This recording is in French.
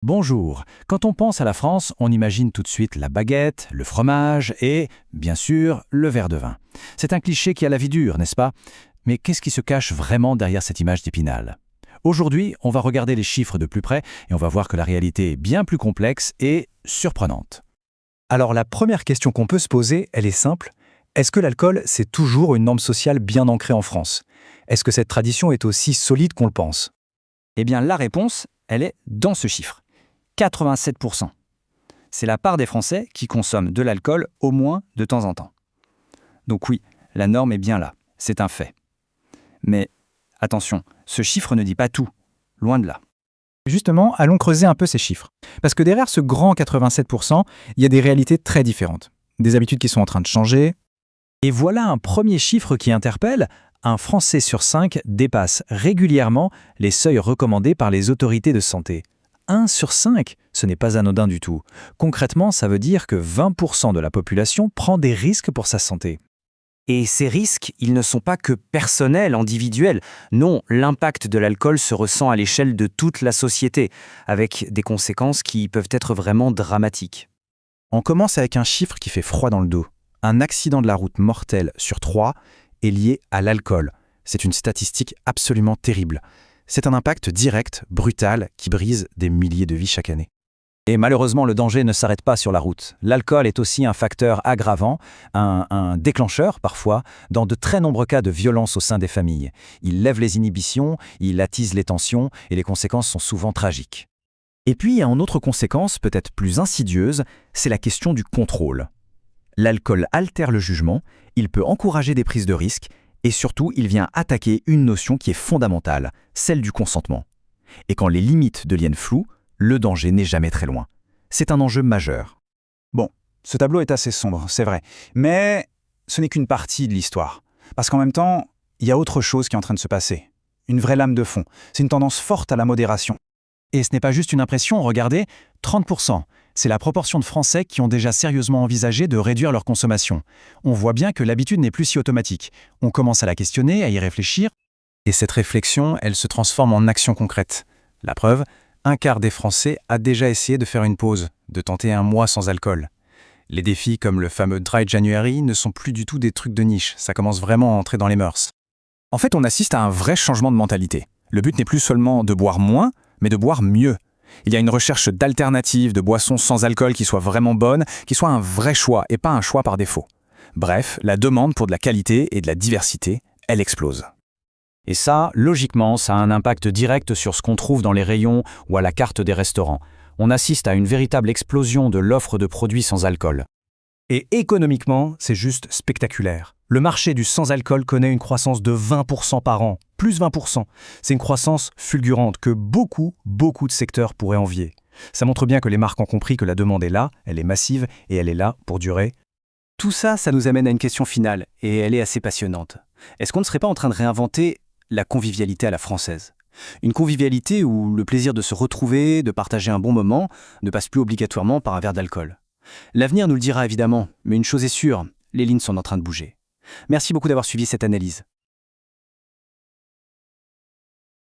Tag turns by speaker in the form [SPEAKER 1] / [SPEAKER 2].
[SPEAKER 1] Bonjour. Quand on pense à la France, on imagine tout de suite la baguette, le fromage et, bien sûr, le verre de vin. C'est un cliché qui a la vie dure, n'est-ce pas? Mais qu'est-ce qui se cache vraiment derrière cette image d'Épinal? Aujourd'hui, on va regarder les chiffres de plus près et on va voir que la réalité est bien plus complexe et surprenante.
[SPEAKER 2] Alors la première question qu'on peut se poser, elle est simple. Est-ce que l'alcool, c'est toujours une norme sociale bien ancrée en France? Est-ce que cette tradition est aussi solide qu'on le pense?
[SPEAKER 3] Eh bien, la réponse, elle est dans ce chiffre. 87%. C'est la part des Français qui consomment de l'alcool au moins de temps en temps. Donc oui, la norme est bien là, c'est un fait. Mais attention, ce chiffre ne dit pas tout, loin de là.
[SPEAKER 2] Justement, allons creuser un peu ces chiffres. Parce que derrière ce grand 87%, il y a des réalités très différentes. Des habitudes qui sont en train de changer.
[SPEAKER 1] Et voilà un premier chiffre qui interpelle. Un Français sur 5 dépasse régulièrement les seuils recommandés par les autorités de santé. 1 sur 5, ce n'est pas anodin du tout. Concrètement, ça veut dire que 20% de la population prend des risques pour sa santé.
[SPEAKER 3] Et ces risques, ils ne sont pas que personnels, individuels. Non, l'impact de l'alcool se ressent à l'échelle de toute la société, avec des conséquences qui peuvent être vraiment dramatiques.
[SPEAKER 2] On commence avec un chiffre qui fait froid dans le dos. Un accident de la route mortel sur 3 est lié à l'alcool. C'est une statistique absolument terrible. C'est un impact direct, brutal, qui brise des milliers de vies chaque année.
[SPEAKER 1] Et malheureusement, le danger ne s'arrête pas sur la route. L'alcool est aussi un facteur aggravant, un déclencheur parfois, dans de très nombreux cas de violence au sein des familles. Il lève les inhibitions, il attise les tensions et les conséquences sont souvent tragiques. Et puis, il y a une autre conséquence, peut-être plus insidieuse, c'est la question du contrôle. L'alcool altère le jugement, il peut encourager des prises de risques et surtout, il vient attaquer une notion qui est fondamentale, celle du consentement. Et quand les limites deviennent floues, le danger n'est jamais très loin. C'est un enjeu majeur.
[SPEAKER 4] Bon, ce tableau est assez sombre, c'est vrai. Mais ce n'est qu'une partie de l'histoire. Parce qu'en même temps, il y a autre chose qui est en train de se passer. Une vraie lame de fond. C'est une tendance forte à la modération.
[SPEAKER 1] Et ce n'est pas juste une impression, regardez, 30%. C'est la proportion de Français qui ont déjà sérieusement envisagé de réduire leur consommation. On voit bien que l'habitude n'est plus si automatique. On commence à la questionner, à y réfléchir.
[SPEAKER 2] Et cette réflexion, elle se transforme en action concrète. La preuve, un quart des Français a déjà essayé de faire une pause, de tenter un mois sans alcool. Les défis comme le fameux Dry January ne sont plus du tout des trucs de niche, ça commence vraiment à entrer dans les mœurs.
[SPEAKER 4] En fait, on assiste à un vrai changement de mentalité. Le but n'est plus seulement de boire moins, mais de boire mieux. Il y a une recherche d'alternatives, de boissons sans alcool qui soient vraiment bonnes, qui soient un vrai choix et pas un choix par défaut. Bref, la demande pour de la qualité et de la diversité, elle explose.
[SPEAKER 1] Et ça, logiquement, ça a un impact direct sur ce qu'on trouve dans les rayons ou à la carte des restaurants. On assiste à une véritable explosion de l'offre de produits sans alcool.
[SPEAKER 2] Et économiquement, c'est juste spectaculaire. Le marché du sans-alcool connaît une croissance de 20% par an, plus 20%. C'est une croissance fulgurante que beaucoup de secteurs pourraient envier. Ça montre bien que les marques ont compris que la demande est là, elle est massive et elle est là pour durer.
[SPEAKER 3] Tout ça, ça nous amène à une question finale, et elle est assez passionnante. Est-ce qu'on ne serait pas en train de réinventer la convivialité à la française? Une convivialité où le plaisir de se retrouver, de partager un bon moment, ne passe plus obligatoirement par un verre d'alcool. L'avenir nous le dira évidemment, mais une chose est sûre, les lignes sont en train de bouger. Merci beaucoup d'avoir suivi cette analyse.